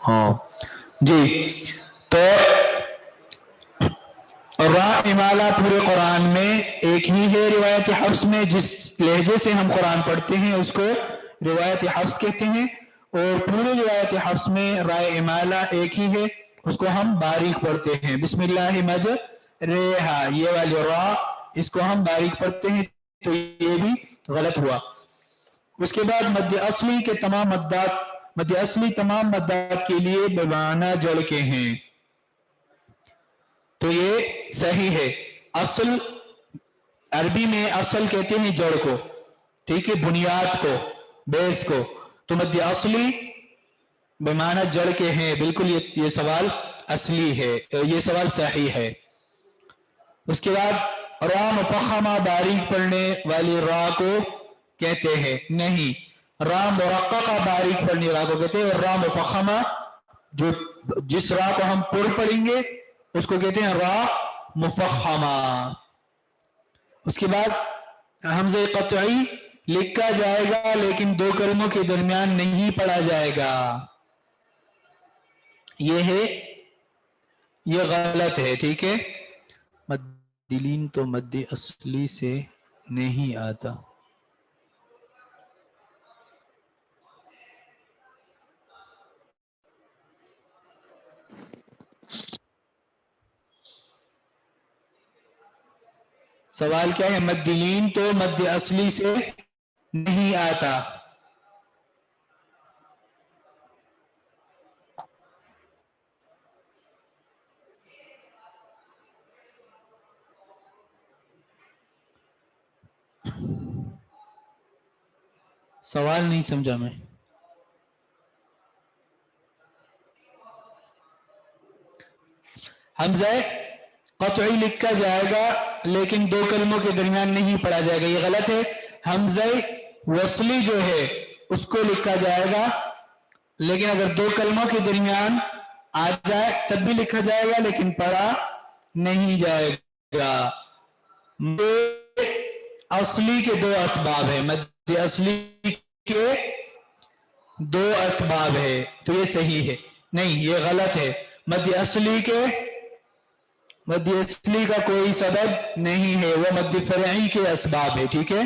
हाँ जी। तो रा इमाला पूरे कुरान में एक ही है रिवायत हफ्स में, जिस लहजे से हम कुरान पढ़ते हैं उसको रिवायत हफ्स कहते हैं, और पूरे रिवायत हफ्स में रा इमाला एक ही है, उसको हम बारीक पढ़ते हैं। बिस्मिल्लाह मज रेहा, ये वाली रा इसको हम बारीक पढ़ते हैं, तो ये भी गलत हुआ। उसके बाद मध्य असली के तमाम मद्दात, मध्य असली तमाम मद्दात के लिए बेमाना जड़ के हैं, तो ये सही है। असल अरबी में असल कहते हैं जड़ को, ठीक है, बुनियाद को, बेस को। तो मध्य असली बेमाना जड़ के हैं, बिल्कुल ये सवाल असली है, ये सवाल सही है। उसके बाद रा मुफख्खमा बारीक पढ़ने वाली रा को कहते हैं, नहीं, रा मुरक्कका बारीक पढ़ने रा को कहते हैं, और रा मुफख्खमा जो जिस रा को हम पुर पढ़ेंगे उसको कहते हैं रा मुफख्खमा। उसके बाद हमज़े क़त्ई लिखा जाएगा लेकिन दो कलमों के दरमियान नहीं पढ़ा जाएगा, ये गलत है, ठीक है। मद्दिलीन तो मद्दी असली से नहीं आता। सवाल क्या है? मद्दिलीन तो मध्य असली से नहीं आता। सवाल नहीं समझा मैं। हमज़ा क़त्ई लिखा जाएगा लेकिन दो कलमों के दरमियान नहीं पढ़ा जाएगा, ये गलत है। हमज़ा वसली जो है उसको लिखा जाएगा, लेकिन अगर दो कलमों के दरमियान आ जाए तब भी लिखा जाएगा, लेकिन पढ़ा नहीं जाएगा। असली के दो असबाब है, मध्य असली के दो असबाब है, तो ये सही है। नहीं, ये गलत है। मध्य असली का कोई सबब नहीं है, वो मध्य फरई के असबाब है, ठीक है,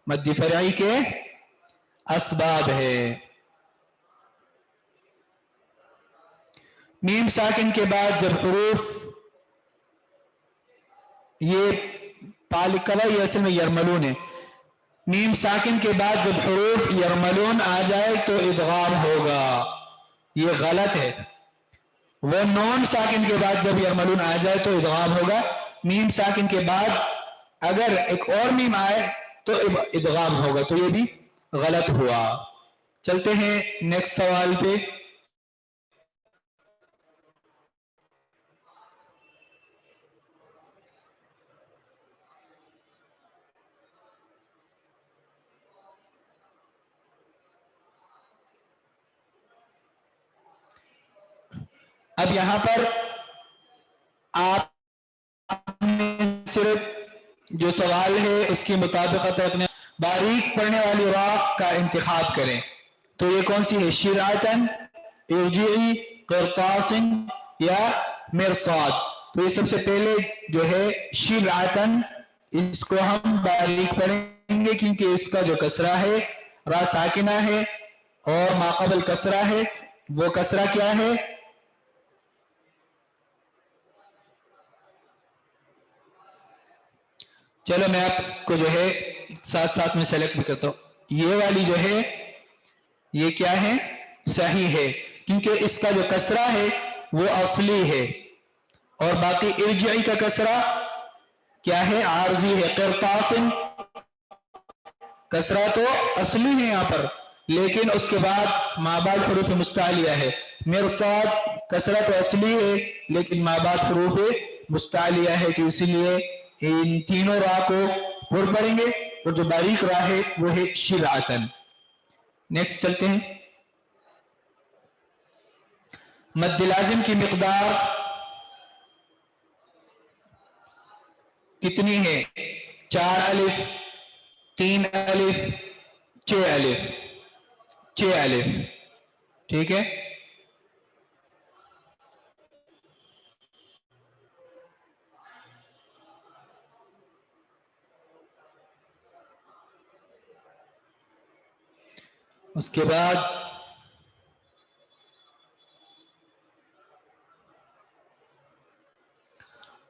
मध्य फरई के असबाब है। मीम साकिन के बाद जब हुरूफ, ये पालिकवा, ये असल में यरमलून है। मीम साकिन के बाद जब हुरूफ यरमलून आ जाए तो इदगाम होगा, ये गलत है। वो नॉन साकिन के बाद जब यरमलून आ जाए तो इदगाम होगा। मीम साकिन के बाद अगर एक और मीम आए तो इदगाम होगा, तो ये भी गलत हुआ। चलते हैं नेक्स्ट सवाल पे। अब यहां पर आपने सिर्फ जो सवाल है उसके मुताबिक अपने बारीक पढ़ने वाली रा का इंतखाब करें। तो ये कौन सी है? शिरातन, इर्जिई, क़िरतासिन या मिरसाद। तो ये सबसे पहले जो है शिरातन, इसको हम बारीक पढ़ेंगे क्योंकि इसका जो कसरा है रा साकिना है और माक़बल कसरा है। वो कसरा क्या है? चलो मैं आपको जो है साथ साथ में सेलेक्ट भी करता हूं। ये वाली जो है ये क्या है? सही है, क्योंकि इसका जो कसरा है वो असली है, और बाकी इर्जिई का कसरा क्या है? आरजी है। क़िरतासिन कसरा तो असली है यहां पर, लेकिन उसके बाद माबाद हुरूफ मुस्तालिया है। मिरसाद कसरा तो असली है लेकिन माबाद हुरूफ मुस्तालिया है, तो इसीलिए इन तीनों रा को पुर पढ़ेंगे, और जो बारीक रा है वो है शिरातन। नेक्स्ट चलते हैं। मद्द लाजिम की मिकदार कितनी है? 4 अलिफ, 3 अलिफ, 6 अलिफ, 6 अलिफ, ठीक है। उसके बाद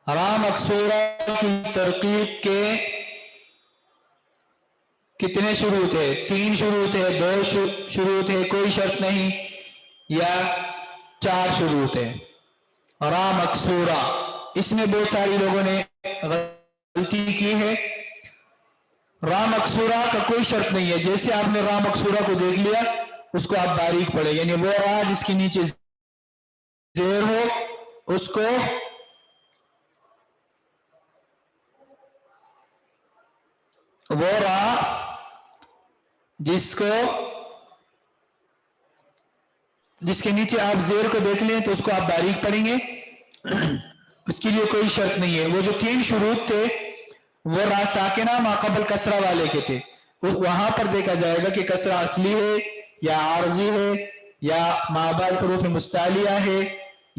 रा मकसूरा की तरकीब के कितने शुरूत है? 3 शुरूत है, 2 शुरूत है, कोई शर्त नहीं, या 4 शुरूत है। रा मकसूरा, इसमें बहुत सारे लोगों ने गलती की है। रा मकसूरा का कोई शर्त नहीं है। जैसे आपने रा मकसूरा को देख लिया, उसको आप बारीक पढ़े, यानी वो रा जिसके नीचे जेर हो उसको वो रा जिसके नीचे आप जेर को देख लें तो उसको आप बारीक पढ़ेंगे। उसके लिए कोई शर्त नहीं है। वो जो 3 शुरूत थे वो रा साकिना माक़बल कसरा वाले के थे। वहां पर देखा जाएगा कि कसरा असली है या आरजी है या माबाद हुरूफ मुस्तालिया है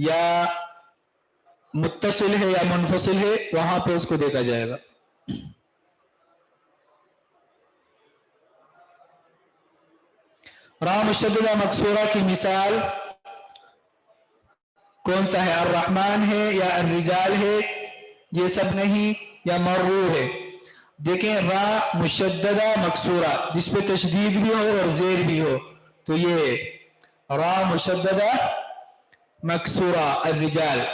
या मुत्तसिल है या मुनफसिल है, वहां पे उसको देखा जाएगा। रा मुशद्ददा मकसूरा की मिसाल कौन सा है? अर्रहमान है या अर्रिजाल है, ये सब नहीं, या मर्रू है। देखें, रा मुशद्ददा मकसूरा जिसपे तशदीद भी हो और जेर भी हो, तो ये रा मुशद्ददा मकसूरा अर्रिजाल।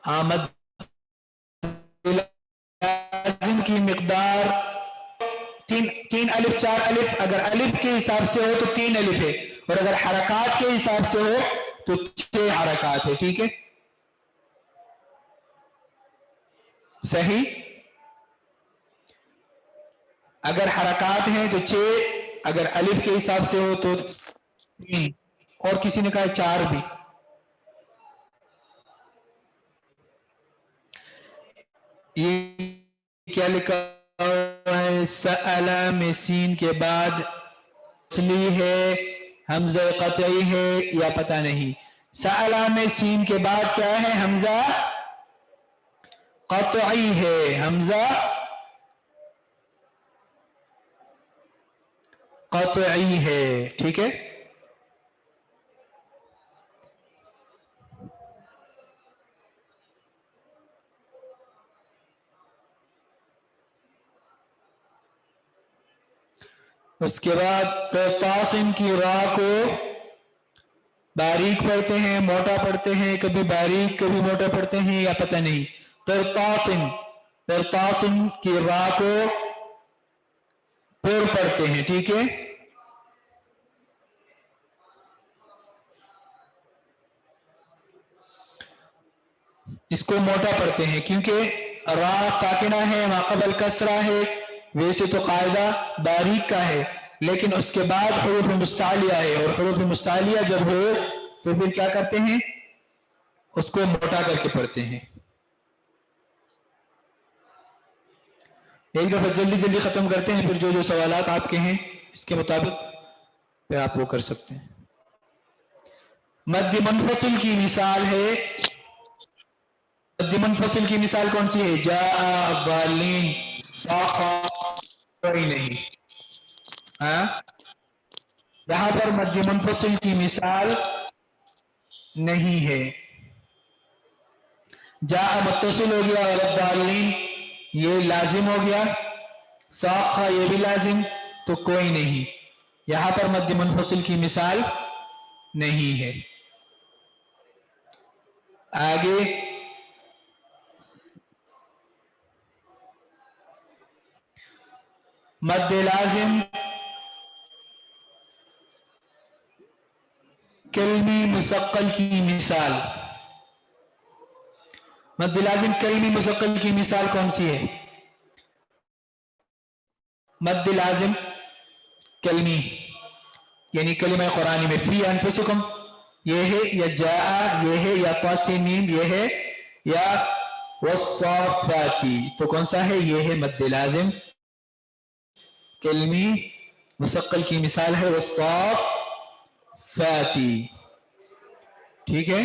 आमद लाजिम की मिकदार 3 अलिफ 4 अलिफ। अगर अलिफ के हिसाब से हो तो 3 अलिफ है, और अगर हरकात के हिसाब से हो तो 6 हरकात है। ठीक है, सही। अगर हरकात हैं तो 6, अगर अलिफ के हिसाब से हो तो 3, और किसी ने कहा 4 भी। ये क्या लिखा है? सअला में सीन के बाद असली है, हमजा कतई है या पता नहीं। सअला में सीन के बाद क्या है? हमजा कतई है, हमजा कतई है। ठीक है, उसके बाद क़िरतासिन की रा को बारीक पढ़ते हैं, मोटा पढ़ते हैं, कभी बारीक कभी मोटा पढ़ते हैं या पता नहीं। क़िरतासिन की रा को पुर पढ़ते हैं। ठीक है, इसको मोटा पढ़ते हैं क्योंकि रा साकिना है, माक़बल कसरा है। वैसे तो कायदा बारीक का है, लेकिन उसके बाद हुरूफ मुस्तालिया है, और हुरूफ मुस्तालिया जब हो तो फिर क्या करते हैं? उसको मोटा करके पढ़ते हैं। एक दफा जल्दी जल्दी खत्म करते हैं, फिर जो जो सवालात आपके हैं इसके मुताबिक फिर आप वो कर सकते हैं। मद्द मुनफसिल की मिसाल है। मद्द मुनफसिल की मिसाल कौन सी है? जाआ वालीन, साखा, कोई नहीं। यहां पर मद्द मुनफसिल की मिसाल नहीं है। जाआ मुत्तसिल हो गया, वालीन ये लाजिम हो गया, साखा ये भी लाजिम, तो कोई नहीं। यहां पर मद्द मुनफसिल की मिसाल नहीं है। आगे मद्द लाजिम कलमी मुसक्कल की मिसाल। मद्द लाजिम कलमी मुसक्कल की मिसाल कौन सी है? मद्द लाजिम कलमी यानी कलिमा कुरानी में फी अनफुसिकुम ये है, या जाआ ये है, या तासीमीम ये है, या वस्साफाती, तो कौन सा है? ये है मद्दे लाजिम कलमी मुसक्कल की मिसाल है वस्साफाती। ठीक है,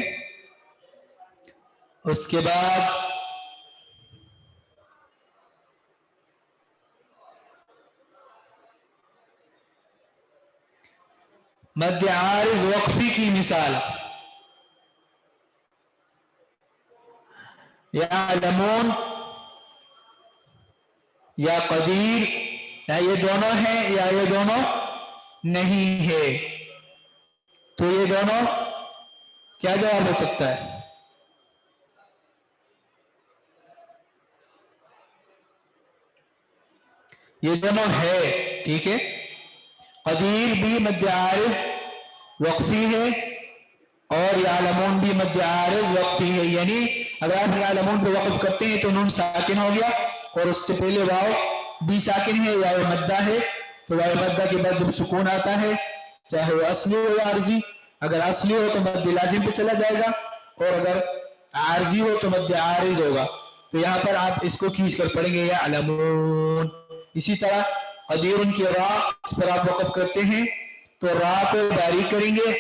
उसके बाद मद्दे आरिज वक्फी की मिसाल यालमून या कदीर, या ये दोनों है या ये दोनों नहीं है। तो ये दोनों क्या जवाब हो सकता है? ये दोनों है। ठीक है, कदीर भी मद्दे आरिज वक्फी है और यालमून भी मद्दे आरिज वक्फी है। यानी अगर आप यालमून पे वक्फ करते हैं तो नून साकिन हो गया और उससे पहले वाव भी साकिन है या मद्दा है, तो वाव मद्दा के बाद जब सुकून आता है चाहे वो असली हो या आरजी, अगर असली हो तो मद्दे लाजिम पे चला जाएगा और अगर आरजी हो तो मद्दे आरिज होगा। तो यहाँ पर आप इसको खींच कर पढ़ेंगे यालमून। इसी तरह कदीर की रा, इस पर आप वक्फ करते हैं तो रा को बारीक करेंगे,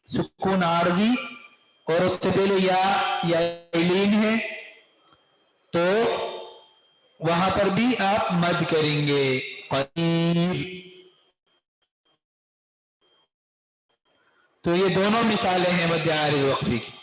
सुकून आरजी और उससे पहले या लीन है तो वहां पर भी आप मद करेंगे कदीर। तो ये दोनों मिसालें हैं मद्दे आरिज वक्फी की।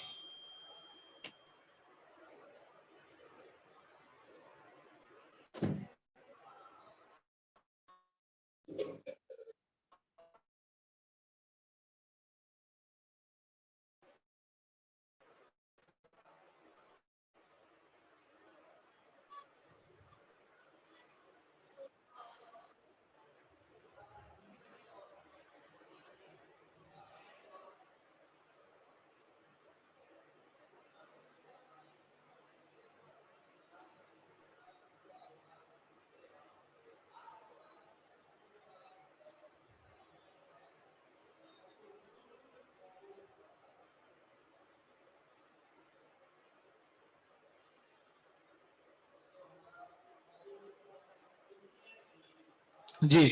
जी,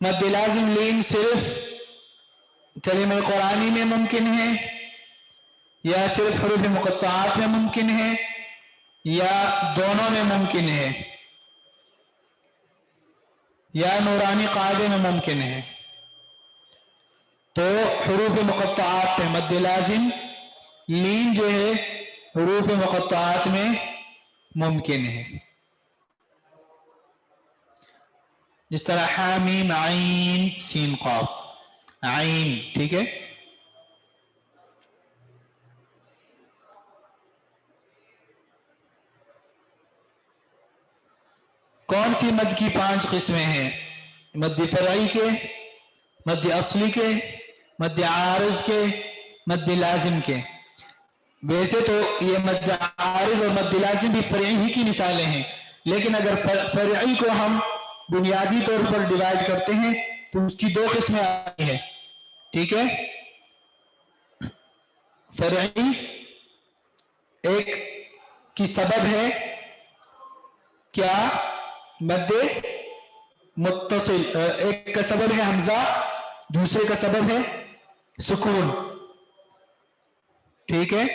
मद्दे लाजिम लीन सिर्फ कलीमा कुरानी में मुमकिन है या सिर्फ हरूफ मुक़त्तआत में मुमकिन है या दोनों में मुमकिन है या नूरानी कायदे में मुमकिन है? तो हरूफ मुक़त्तआत में मद्दे लाजिम लीन जो है हरूफ मुक़त्तआत में मुमकिन है, जिस तरह हामीम आइन सीन क़ाफ आइन। ठीक है, कौन सी मद की 5 किस्में हैं? मद्दे फरई के, मद्दे असली के, मद्दे आरिज के, मद्दे लाजिम के। वैसे तो ये मद्दे आरिज और मद्दे लाजिम भी फरई ही की मिसालें हैं, लेकिन अगर फरई को हम बुनियादी तौर पर डिवाइड करते हैं तो उसकी 2 किस्में आती हैं। ठीक है, फरई एक की सबब है क्या? मद्दे मुत्तसिल, एक का सबब है हमजा, दूसरे का सबब है सुकून। ठीक है,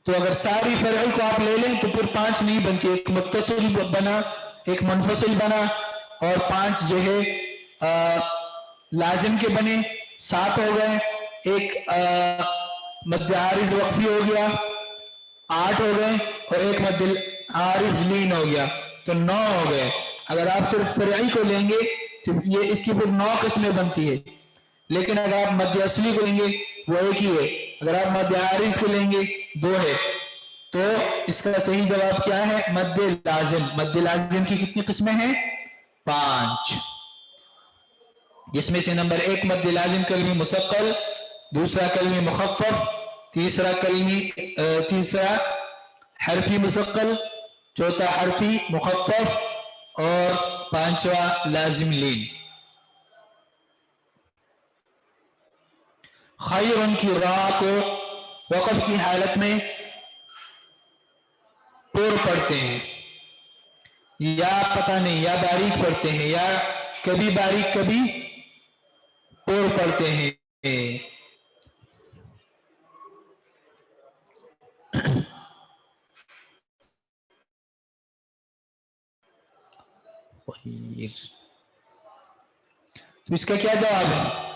तो अगर सारी फरई को आप ले लें तो फिर 5 नहीं बनती, एक मुत्तसिल बना, एक मुनफसिल बना और 5 जो है लाजिम के बने, 7 हो गए। एक मद्दे आरिज वक्फी हो गया, 8 हो गए और एक मद्दे आरिज लीन हो गया, तो 9 हो गए। अगर आप सिर्फ फरई को लेंगे तो ये इसकी फिर 9 किस्में बनती है, लेकिन अगर आप मद्दे असली को लेंगे वो एक ही है, अगर आप मद्दे आरिज को लेंगे 2 है। तो इसका सही जवाब क्या है? मद्दे लाजिम। मद्दे लाजिम की कितनी किस्में हैं? 5, जिसमें से नंबर 1 मद्दे लाजिम कलमी मुसक्कल, दूसरा कलमी मुखफ़फ़, तीसरा हरफी मुसक्कल, चौथा हरफी मुखफ़फ़ और 5वां लाजिम लीन। खैर की रा को वक़फ़ की हालत में पोर पढ़ते हैं, या पता नहीं, या बारीक पढ़ते हैं, या कभी बारीक कभी पोर पढ़ते हैं। तो इसका क्या जवाब है?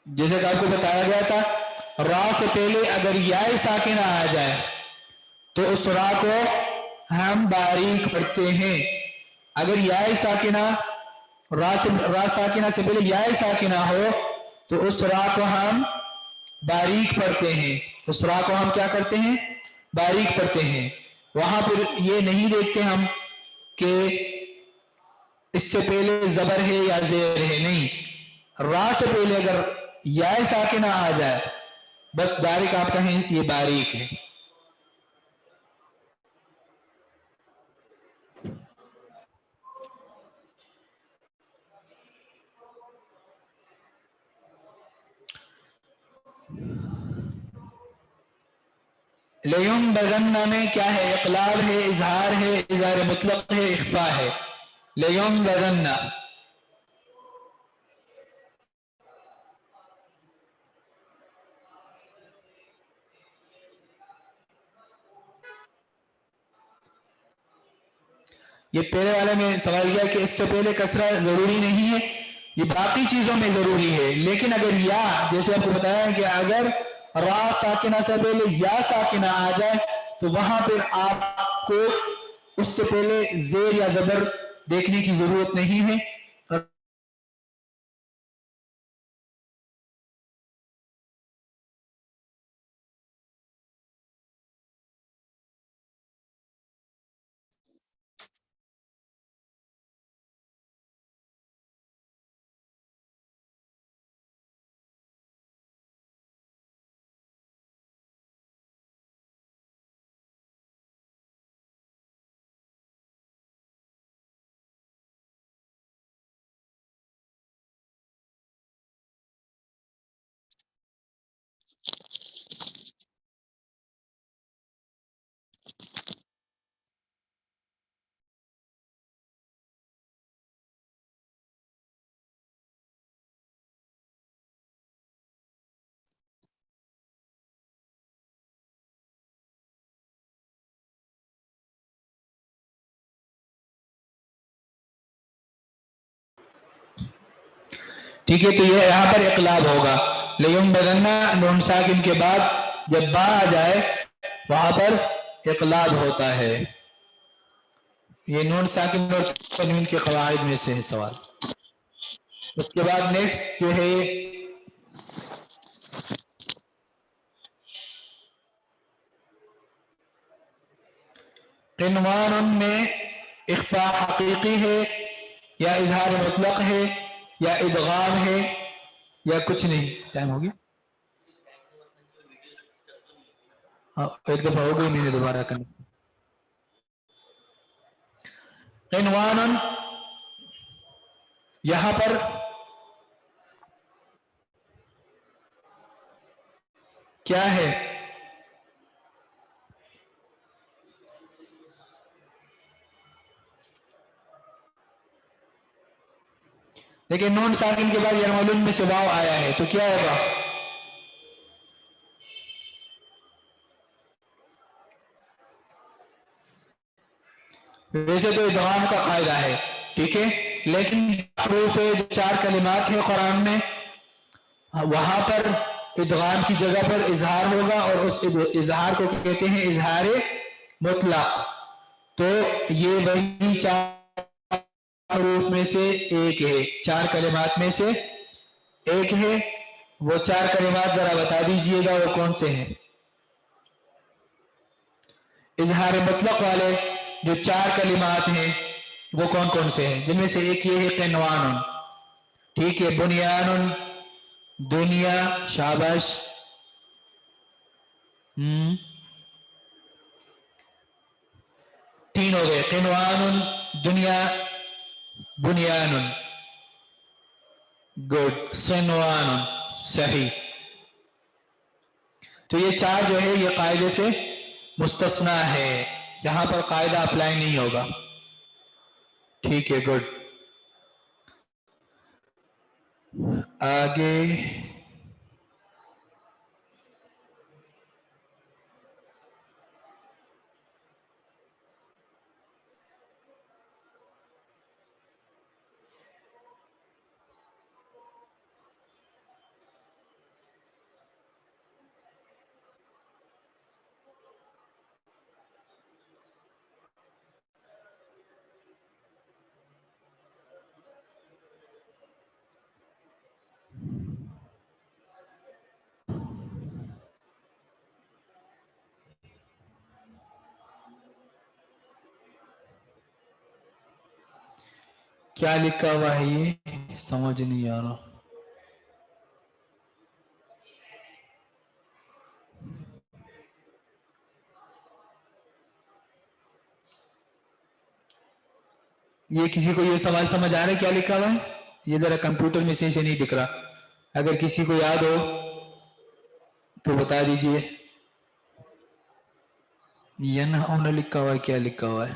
जैसे कि आपको बताया गया था, रा से पहले अगर या साकिना आ जाए तो उस रा को हम बारीक पढ़ते हैं। अगर या साकिना रा साकिना से पहले या साकिना हो तो उस रा को हम बारीक पढ़ते हैं। उस रा को हम क्या करते हैं? बारीक पढ़ते हैं। वहां पर ये नहीं देखते हम कि इससे पहले जबर है या जेर है, नहीं, रा से पहले अगर या साकिना आ जाए बस डायरेक्ट आप कहें ये बारीक है। लेयुम बगन्ना में क्या है? इकलाब है, इजहार है, इजहार मुतलक है, इख्फा है। लेयुम बगन्ना ये पहले वाले में सवाल किया कि इससे पहले कसरा जरूरी नहीं है, ये बाकी चीजों में जरूरी है। लेकिन अगर या, जैसे आपको बताया कि अगर रा साकिना से पहले या साकिना आ जाए तो वहां पर आपको उससे पहले जेर या जबर देखने की जरूरत नहीं है। ठीक है, तो ये यहां पर इकलाब होगा। लेयुम बदन्ना नून साकिन के बाद जब बा आ जाए वहां पर इकलाब होता है। ये नून साकिन और तनवीन के कवाइद में से है सवाल। उसके बाद नेक्स्ट जो है क़िनवान में इख्फा हकीकी है या इजहार मुतलक है या इदगाम है या कुछ नहीं? टाइम हो गया? हाँ, एक दफा हो गई, मैंने दोबारा करना। क़िनवान यहां पर क्या है? लेकिन नून साकिन के बाद यरमलून में से वाव आया है तो क्या होगा? वैसे तो इदगाम का कायदा है, ठीक है, लेकिन हरूफ जो 4 कलिमात है कुरान में वहां पर इदगाम की जगह पर इजहार होगा और उस इजहार को कहते हैं इजहार मुतलक। तो ये वही 4 हरूफ में से एक है, 4 कलिमात में से एक है। वो 4 कलिमात जरा बता दीजिएगा वो कौन से हैं? इजहार मुतलक वाले जो 4 कलिमात हैं वो कौन कौन से हैं? जिनमें से एक ये है क़िनवान, ठीक है, बुनियान, दुनिया, शाबाश, तीन हो गए, क़िनवानुन दुनिया, बुनियानुन गुड, सिनवानुन सही। तो ये चार जो है ये कायदे से मुस्तस्ना है, यहां पर कायदा अप्लाई नहीं होगा। ठीक है, गुड। आगे क्या लिखा हुआ है ये समझ नहीं आ रहा। ये किसी को ये सवाल समझ आ रहा है क्या लिखा हुआ है? ये जरा कंप्यूटर में सही से नहीं दिख रहा, अगर किसी को याद हो तो बता दीजिए। यनहौना लिखा हुआ है, क्या लिखा हुआ है?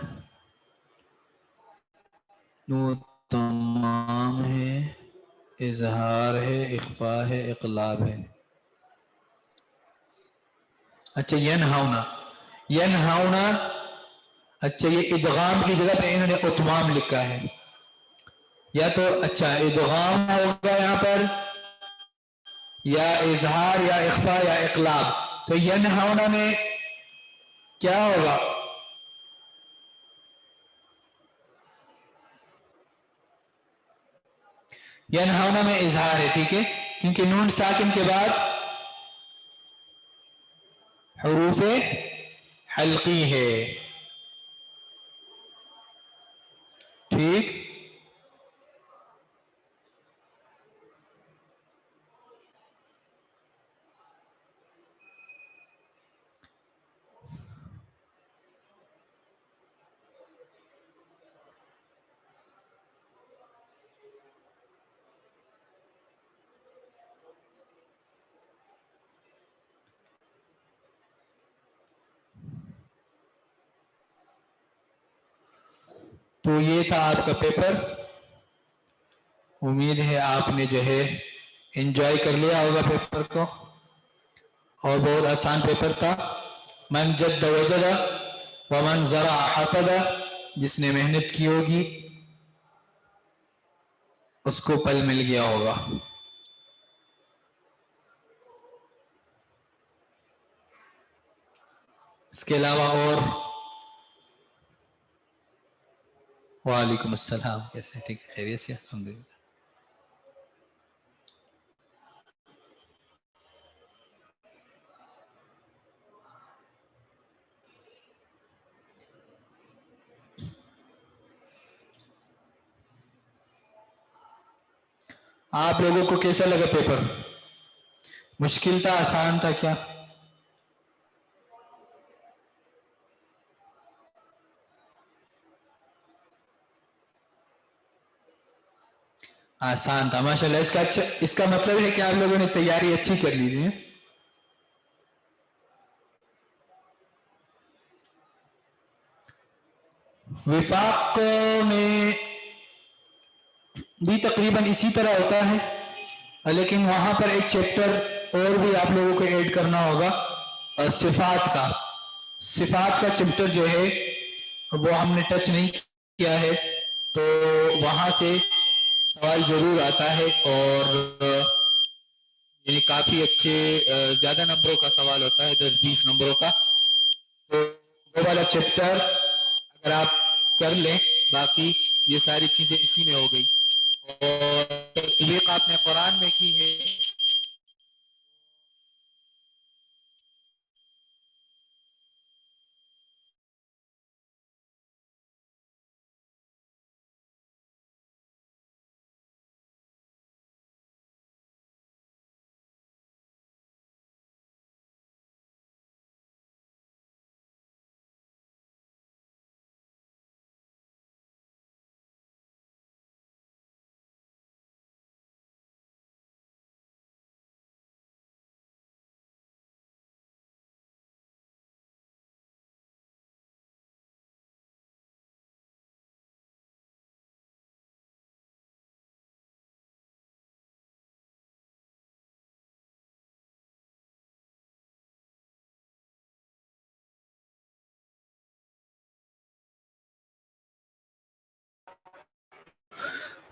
वो तमाम है, इजहार है, इख्फा है, इकलाब है। अच्छा, यनहौना, यनहौना। अच्छा, ये इदगाम की जगह पे इन्होंने उतमाम लिखा है, या तो अच्छा इदगाम होगा यहाँ पर, या इजहार या इख्फा या इकलाब। तो यनहौना में क्या होगा? यनहौना में इजहार है, ठीक है, क्योंकि नून साकिन के बाद हुरूफे हल्की है। ठीक, तो ये था आपका पेपर। उम्मीद है आपने जो है एंजॉय कर लिया होगा पेपर को, और बहुत आसान पेपर था। मन जद्द वजदा व मन जरा हसदा, जिसने मेहनत की होगी उसको फल मिल गया होगा। इसके अलावा और वालेकुम अस्सलाम, कैसे? ठीक है, खैरियत से? अल्हम्दुलिल्लाह। आप लोगों को कैसा लगा पेपर? मुश्किल था, आसान था क्या? आसान था, माशाल्लाह। इसका अच्छा, इसका मतलब है कि आप लोगों ने तैयारी अच्छी कर ली थी। विफाक में भी तकरीबन इसी तरह होता है, लेकिन वहां पर एक चैप्टर और भी आप लोगों को ऐड करना होगा, सिफात का। सिफात का चैप्टर जो है वो हमने टच नहीं किया है, तो वहां से सवाल जरूर आता है, और ये काफी अच्छे ज्यादा नंबरों का सवाल होता है, 10-20 नंबरों का। तो वो वाला चैप्टर अगर आप कर लें, बाकी ये सारी चीजें इसी में हो गई। और तस्वीर आपने कुरान में की है,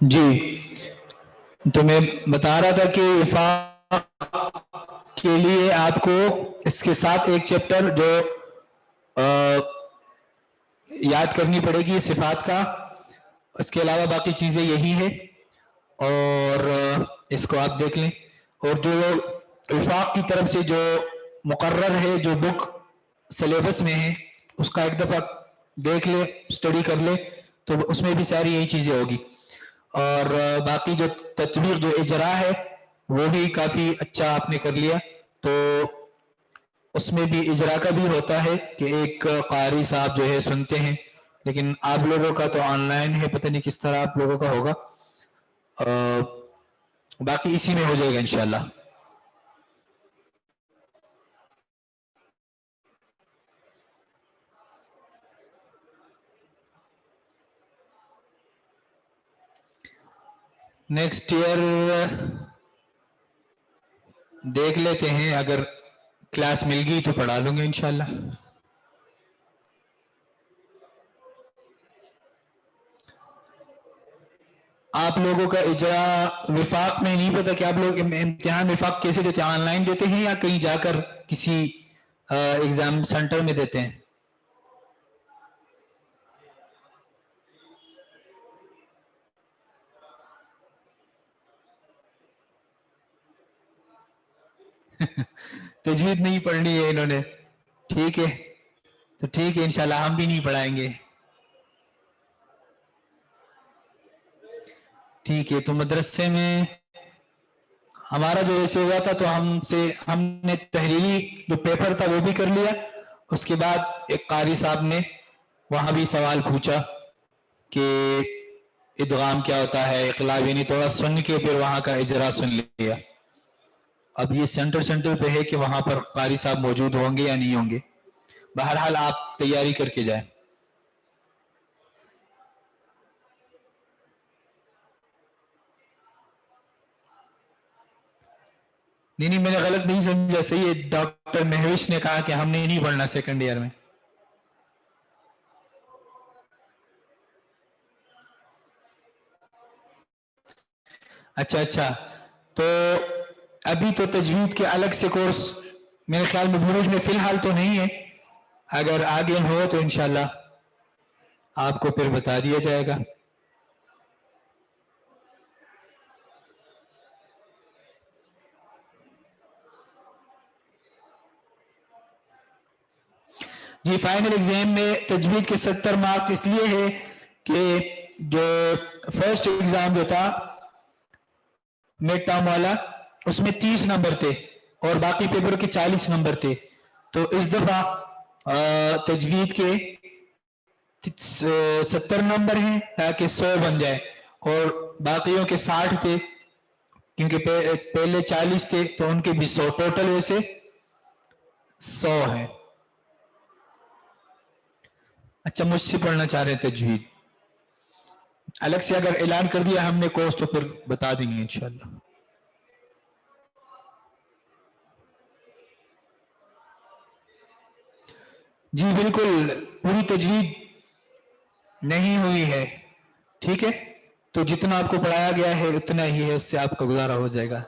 जी, तो मैं बता रहा था कि वफाक के लिए आपको इसके साथ एक चैप्टर जो याद करनी पड़ेगी सिफात का, इसके अलावा बाकी चीज़ें यही है और इसको आप देख लें। और जो वफाक की तरफ से जो मुकर्रर है, जो बुक सिलेबस में है, उसका एक दफ़ा देख ले, स्टडी कर ले, तो उसमें भी सारी यही चीज़ें होगी। और बाकी जो तजवीज़ जो इजरा है वो भी काफ़ी अच्छा आपने कर लिया, तो उसमें भी इजरा का भी होता है कि एक कारी साहब जो है सुनते हैं, लेकिन आप लोगों का तो ऑनलाइन है, पता नहीं किस तरह आप लोगों का होगा। बाकी इसी में हो जाएगा इंशाल्लाह। नेक्स्ट ईयर देख लेते हैं, अगर क्लास मिल गई तो पढ़ा लूंगे इंशाल्लाह। आप लोगों का इजरा विफाक में नहीं पता कि आप लोग इम्तिहान विफाक कैसे देते हैं, ऑनलाइन देते हैं या कहीं जाकर किसी एग्जाम सेंटर में देते हैं? तजवीद नहीं पढ़नी है इन्होंने, ठीक है, तो ठीक है इंशाल्लाह हम भी नहीं पढ़ाएंगे। ठीक है, तो मदरसे में हमारा जो वैसे हुआ था, तो हमने तहरीरी जो पेपर था वो भी कर लिया। उसके बाद एक कारी साहब ने वहां भी सवाल पूछा कि इदगाम क्या होता है, इकलाब, यानी थोड़ा सुन के फिर वहां का इजरा सुन लिया। अब ये सेंटर पे है कि वहां पर कारी साहब मौजूद होंगे या नहीं होंगे। बहरहाल आप तैयारी करके जाएं। नहीं, मैंने गलत नहीं समझा, सही है। डॉक्टर महविश ने कहा कि हमने नहीं पढ़ना सेकंड ईयर में। अच्छा, तो अभी तो तजवीद के अलग से कोर्स मेरे ख्याल में बुरुज में फिलहाल तो नहीं है, अगर आगे हो तो इंशाल्लाह आपको फिर बता दिया जाएगा। जी, फाइनल एग्जाम में तजवीद के 70 मार्क्स इसलिए है कि जो फर्स्ट एग्जाम जो था मिड टर्म वाला, उसमें 30 नंबर थे और बाकी पेपर के 40 नंबर थे। तो इस दफा तजवीद के 70 नंबर हैं ताकि 100 बन जाए, और बाकियों के 60 थे क्योंकि पहले 40 थे तो उनके भी 100, टोटल वैसे 100 है। अच्छा, मुझसे पढ़ना चाह रहे थे तजवीद, अलग से अगर ऐलान कर दिया हमने कोर्स तो फिर बता देंगे इंशाल्लाह। जी बिल्कुल, पूरी तजवीद नहीं हुई है, ठीक है, तो जितना आपको पढ़ाया गया है उतना ही है, उससे आपका गुजारा हो जाएगा।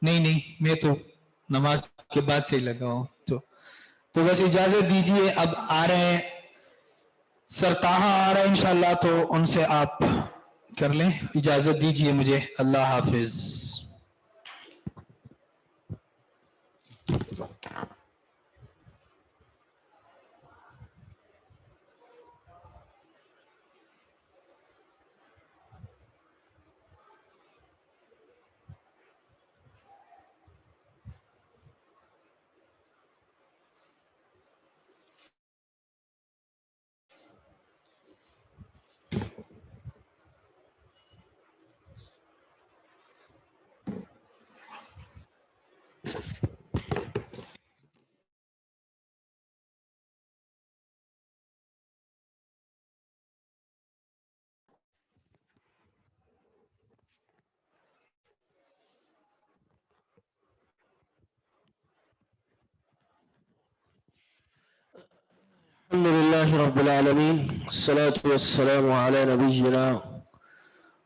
नहीं, मैं तो नमाज के बाद से ही लगा हूं, तो बस इजाजत दीजिए। अब आ रहे हैं सरताहा आ रहा है इंशाल्लाह, तो उनसे आप कर लें, इजाजत दीजिए मुझे। अल्लाह हाफिज। الحمد لله رب العالمين، الصلاة والسلام على نبينا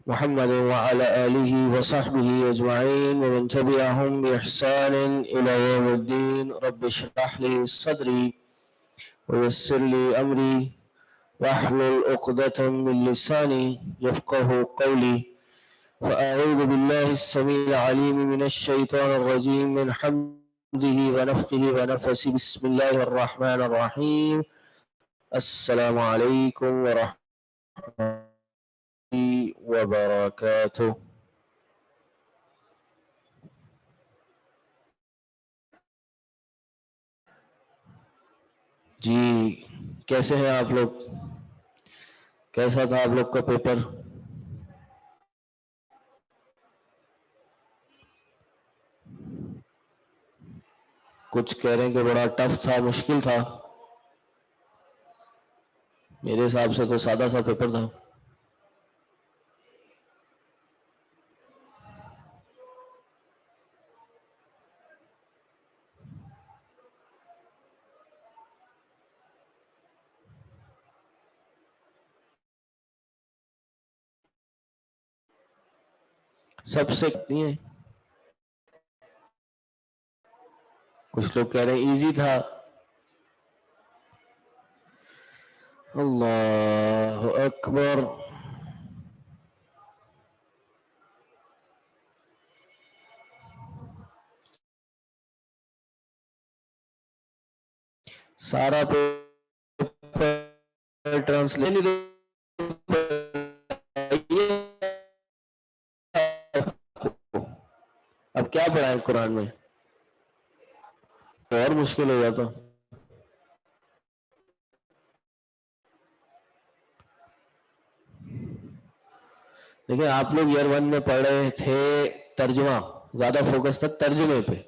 محمد وعلى آله وصحبه أجمعين ومن تبعهم بإحسان إلى يوم الدين. رب اشرح لي صدري ويسر لي أمري واحلل عقدة من لساني يفقه قولي. فأعوذ بالله السميع العليم من الشيطان الرجيم من حمده ونفخه ونفسه. بسم الله الرحمن الرحيم. السلام عليكم ورحمة الله وبركاته. جی کیسے ہیں آپ لوگ؟ کیسا تھا آپ لوگ کا پیپر؟ کچھ کہہ رہے ہیں کہ بڑا ٹف تھا، مشکل تھا. میرے حساب سے تو سادہ سا پیپر تھا. سب سے نہیں ہے. کچھ لوگ کہہ رہے ہیں ایزی تھا. اللہ اکبر. سارا پیپر ٹرانسلیٹ اب کیا پڑھائیں قرآن میں؟ اور مشکل ہو جاتا. لیکن آپ لوگ ایئر 1 میں پڑھ رہے تھے ترجمہ، زیادہ فوکس تھا ترجمے پہ،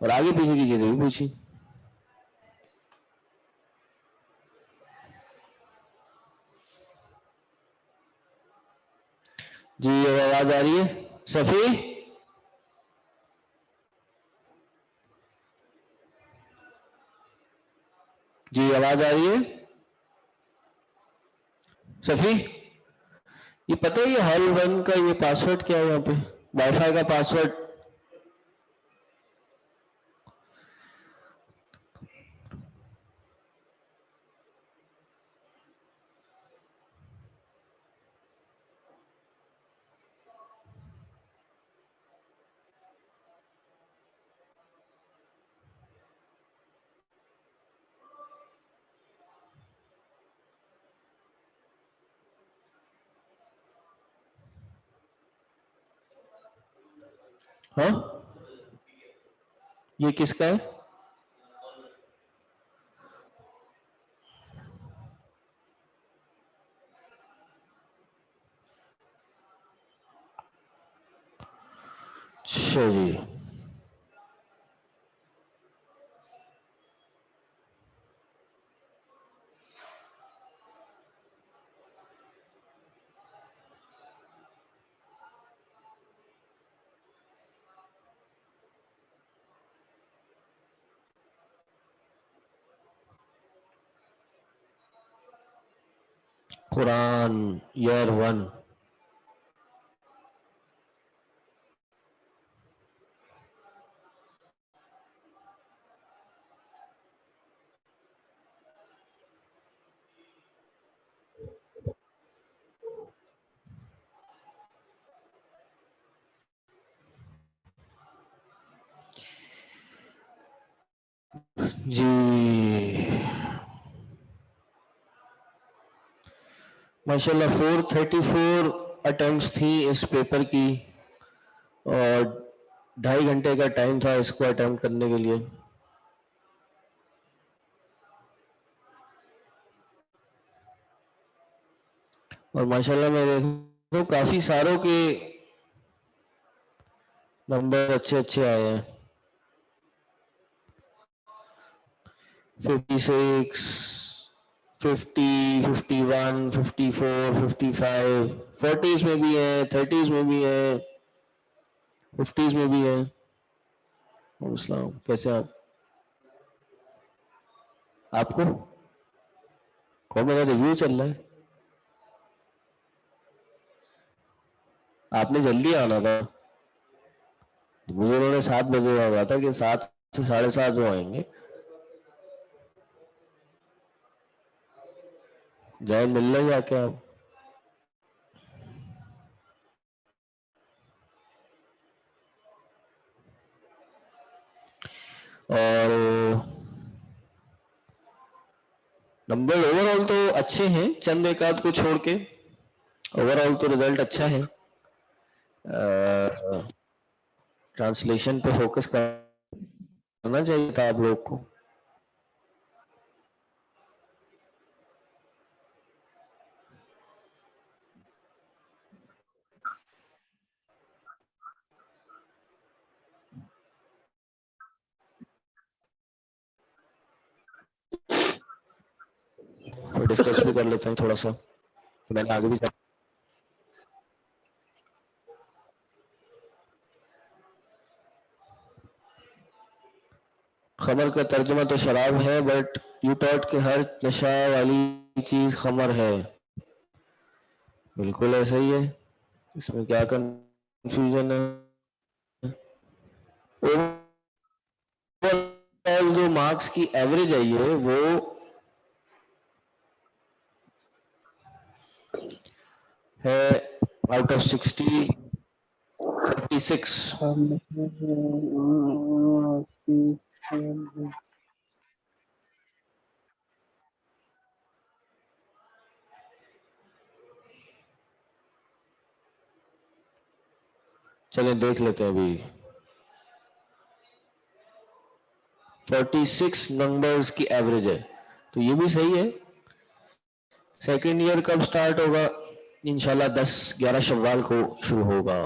اور آگے پیچھے کی چیزیں بھی پوچھی. جی آواز آ رہی ہے صفی؟ جی آواز آ رہی ہے صفی؟ یہ پتہ ہے یہ ہال 1 کا یہ پاسورڈ کیا ہے؟ یہاں پہ وائی فائی کا پاسورڈ ہاں یہ کس کا ہے؟ اچھا جی. قرآن ایئر 1. جی ماشاءاللہ 434 اٹیمپٹس تھی اس پیپر کی، اور 2.5 گھنٹے کا ٹائم تھا اس کو اٹیمپٹ کرنے کے لیے. اور ماشاءاللہ میں دیکھوں کافی ساروں کے نمبر اچھے اچھے آئے ہیں. 56 50 51 54 55 40s میں بھی ہیں، 30s میں بھی ہیں، 50s میں بھی ہیں. السلام، کیسے آپ کو کون میرا ریویو چل رہا ہے؟ آپ نے جلدی آنا تھا. مجھے انہوں نے 7 بجے کہا تھا کہ 7 سے 7:30 وہ آئیں گے. جائیں ملنے جا کے آپ. اور نمبر اوور آل تو اچھے ہیں، چند ایک آدھ کو چھوڑ کے اوور آل تو رزلٹ اچھا ہے. ٹرانسلیشن پہ فوکس کرنا چاہیے تھا آپ لوگ کو. ڈسکس بھی کر لیتے ہیں تھوڑا سا، میں نے آگے بھی خمر کا ترجمہ تو شراب ہے، بٹ یو ٹاٹ کہ ہر نشہ والی چیز خمر ہے. بالکل ایسا ہی ہے، اس میں کیا کنفیوژن ہے. جو مارکس کی ایوریج آئی ہے وہ ہے آؤٹ آف 60 46. چلیں دیکھ لیتے ہیں ابھی. 46 نمبرز کی ایوریج ہے تو یہ بھی صحیح ہے. سیکنڈ ایئر کب سٹارٹ ہوگا؟ انشاءاللہ 10-11 شوال کو شروع ہوگا.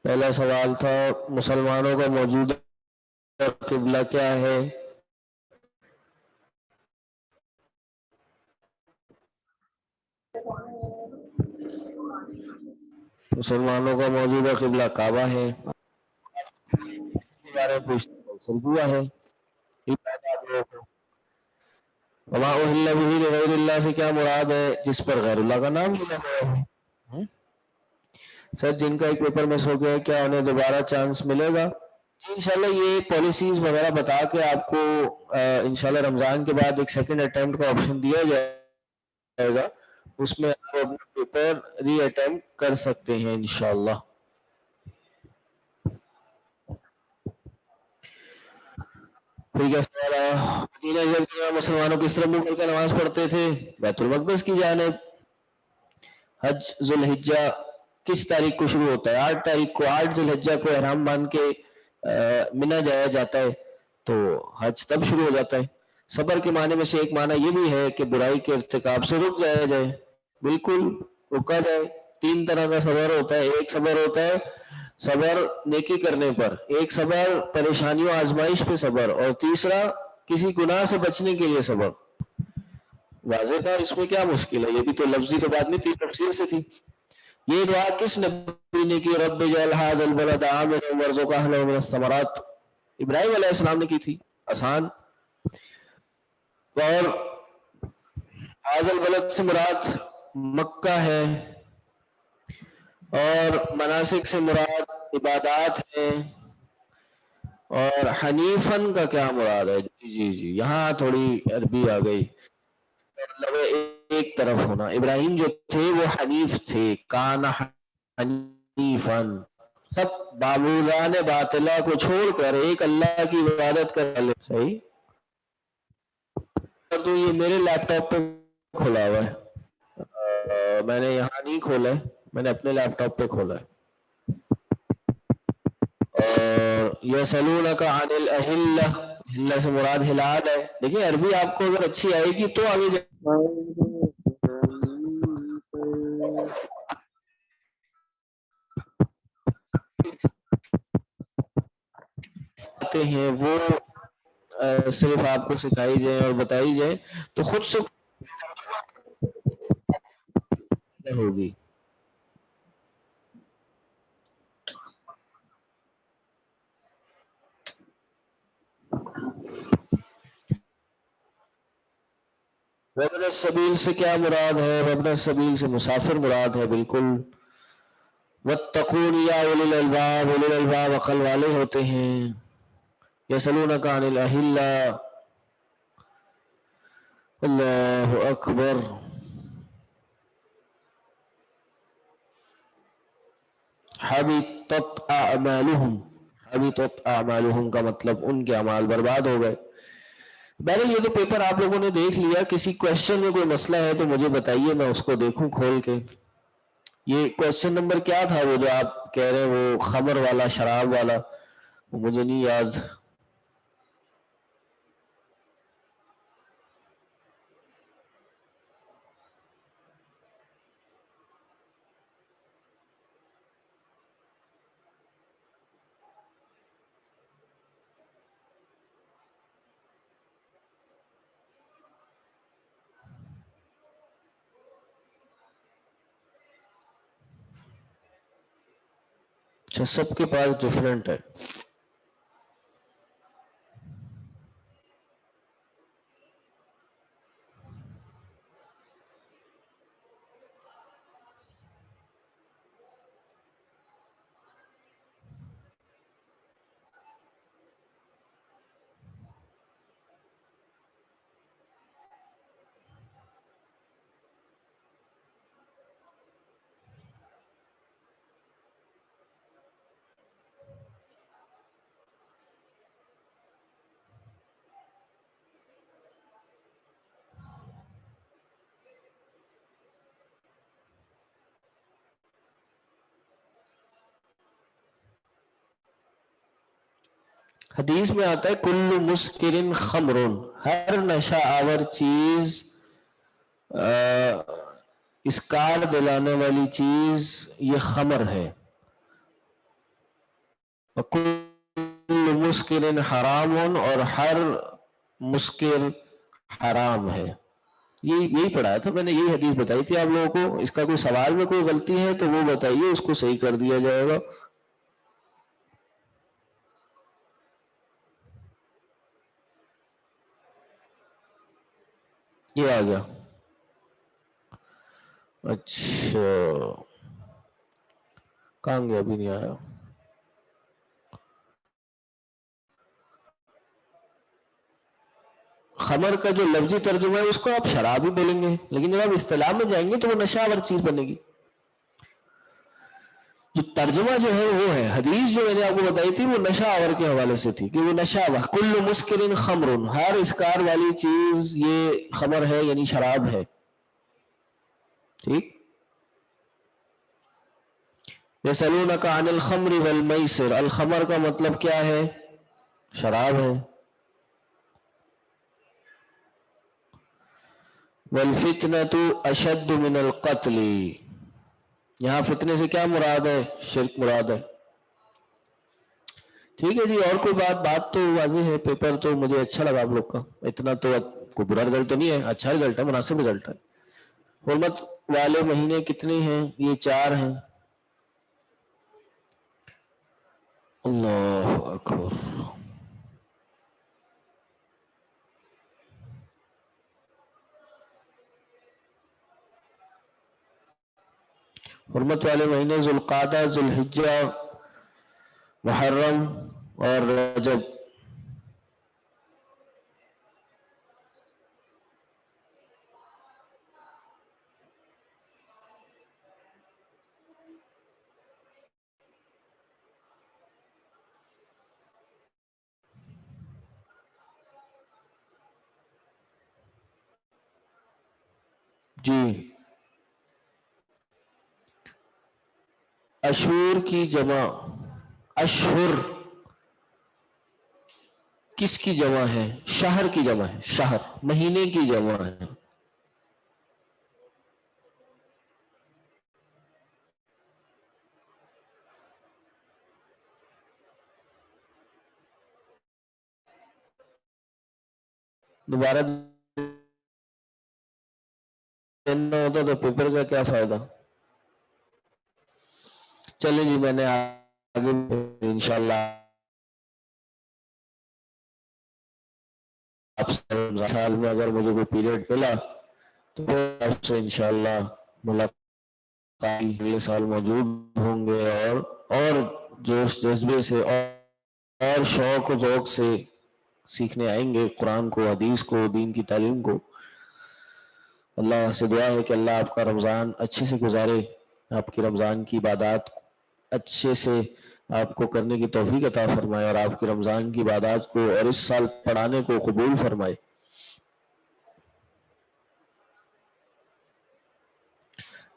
پہلا سوال تھا مسلمانوں کا موجودہ قبلہ کیا ہے؟ مسلمانوں کا موجودہ قبلہ کعبہ ہے. سلجوہ ہے. وما اہل بہ لغیر اللہ سے کیا مراد ہے؟ جس پر غیر اللہ کا نام لیا گیا ہے. سر جن کا ایک پیپر مس ہو گیا کیا انہیں دوبارہ چانس ملے گا؟ انشاءاللہ یہ پالیسیز وغیرہ بتا کے آپ کو انشاءاللہ رمضان کے بعد ایک سیکنڈ اٹیمپٹ کا آپشن دیا جائے گا، اس میں آپ اپنا پیپر ری اٹیمپٹ کر سکتے ہیں انشاءاللہ. ٹھیک ہے. سوال مسلمانوں کس طرح منہ کر کے نماز پڑھتے تھے؟ بیت المقدس کی جانب. حج ذوالحجہ کس تاریخ کو شروع ہوتا ہے؟ 8 تاریخ کو. 8 ذوالحجہ کو احرام باندھ کے منی جایا جاتا ہے تو حج تب شروع ہو جاتا ہے. صبر کے معنی میں سے ایک معنی یہ بھی ہے کہ برائی کے ارتکاب سے رک جایا جائے. بالکل رکا جائے. 3 طرح کا صبر ہوتا ہے. ایک صبر ہوتا ہے صبر نیکی کرنے پر، ایک صبر پریشانیوں آزمائش پہ صبر، اور تیسرا کسی گناہ سے بچنے کے لیے صبر. واضح تھا، اس میں کیا مشکل ہے؟ یہ بھی تو لفظی تو بات نہیں تھی، تفسیر سے تھی. یہ دعا کس نبی نے کی؟ رب اجعل ھذا البلد آمنا وارزق اہلہ من الثمرات. ابراہیم علیہ السلام نے کی تھی. آسان. اور ھذا البلد سے مراد مکہ ہے، اور مناسک سے مراد عبادات ہیں. اور حنیفن کا کیا مراد ہے؟ جی یہاں تھوڑی عربی آ گئی. ایک طرف ہونا. ابراہیم جو تھے وہ حنیف تھے. کان حنیفن. سب معبودان باطلہ کو چھوڑ کر ایک اللہ کی عبادت کر لے. صحیح. تو یہ میرے لیپ ٹاپ پہ کھلا ہوا ہے، میں نے یہاں نہیں کھولا ہے، میں نے اپنے لیپ ٹاپ پہ کھولا ہے. یسألونک عن الأہلہ، اہلہ سے مراد ہلال ہے. دیکھیں عربی آپ کو اگر اچھی آئے گی تو آگے جاتے ہیں وہ صرف آپ کو سکھائی جائیں اور بتائی جائیں تو خود سے ہوگی. وابن السبیل سے کیا مراد ہے؟ وابن السبیل سے مسافر مراد ہے بالکل. واتقون یا اولی الالباب، اولی الالباب عقل والے ہوتے ہیں. یسألونک عن الاہلہ. اللہ اکبر. حبطت اعمالہم، حبطت اعمالہم کا مطلب ان کے اعمال برباد ہو گئے. بہرحال یہ تو پیپر آپ لوگوں نے دیکھ لیا. کسی کوشچن میں کوئی مسئلہ ہے تو مجھے بتائیے، میں اس کو دیکھوں کھول کے. یہ کوشچن نمبر کیا تھا وہ جو آپ کہہ رہے ہیں وہ خمر والا، شراب والا؟ وہ مجھے نہیں یاد. اچھا، سب کے پاس ڈیفرنٹ ہے. حدیث میں آتا ہے کل مسکر خمر، ہر نشہ آور چیز، اسکار دلانے والی چیز یہ خمر ہے. کل مسکر حرام، اور ہر مسکر حرام ہے. یہی پڑھایا تھا میں نے، یہی حدیث بتائی تھی آپ لوگوں کو. اس کا کوئی سوال میں کوئی غلطی ہے تو وہ بتائیے، اس کو صحیح کر دیا جائے گا. یہ آ گیا. اچھا کہاں گیا؟ ابھی نہیں آیا. خمر کا جو لفظی ترجمہ ہے اس کو آپ شراب ہی بولیں گے، لیکن جب آپ اصطلاح میں جائیں گے تو وہ نشہ آور چیز بنے گی. جو ترجمہ جو ہے وہ ہے، حدیث جو میں نے آپ کو بتائی تھی وہ نشہ آور کے حوالے سے تھی کہ وہ نشہ آور، کل مسکر خمر، ہر اسکار والی چیز یہ خمر ہے یعنی شراب ہے. ٹھیک. یسألونک عن الخمر والمیسر، الخمر کا مطلب کیا ہے؟ شراب ہے. والفتنة اشد من القتل، یہاں فتنے سے کیا مراد ہے؟ شرک مراد ہے. ٹھیک ہے جی. اور کوئی بات تو واضح ہے. پیپر تو مجھے اچھا لگا آپ لوگ کا. اتنا تو کوئی برا رزلٹ تو نہیں ہے، اچھا رزلٹ ہے، مناسب رزلٹ ہے. حرمت والے مہینے کتنے ہیں؟ یہ 4 ہیں. اللہ اکبر. حرمت والے مہینے ذوالقعدہ، ذوالحجہ، محرم اور رجب. جی. اشہر کی جمع، اشہر کس کی جمع ہے؟ شہر کی جمع ہے. شہر مہینے کی جمع ہے. دوبارہ دینا ہوتا تو پیپر کا کیا فائدہ؟ چلیں جی، میں نے آگے انشاءاللہ آپ سے سال میں اگر مجھے کوئی پیریڈ ملا تو آپ سے انشاءاللہ ملاقات اگلے سال موجود ہوں گے، اور جوش جذبے سے اور شوق و ذوق سے سیکھنے آئیں گے قرآن کو، حدیث کو، دین کی تعلیم کو۔ اللہ سے دعا ہے کہ اللہ آپ کا رمضان اچھے سے گزارے، آپ کی رمضان کی عبادات اچھے سے آپ کو کرنے کی توفیق عطا فرمائے، اور آپ کی رمضان کی عبادات کو اور اس سال پڑھانے کو قبول فرمائے۔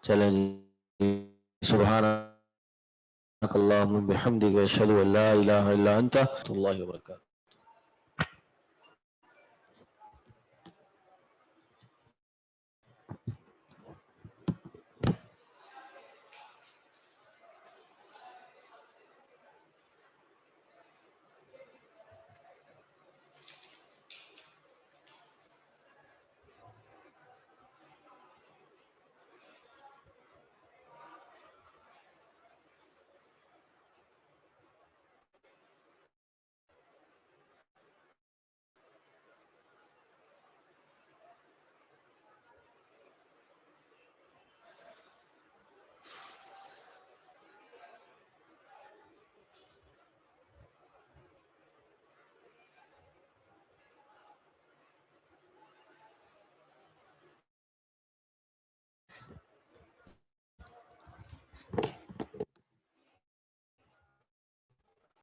چلیں جی، سبحانک اللہم بحمدک اشہد ان لا الہ الا انت، اللہ وبرکاتہ۔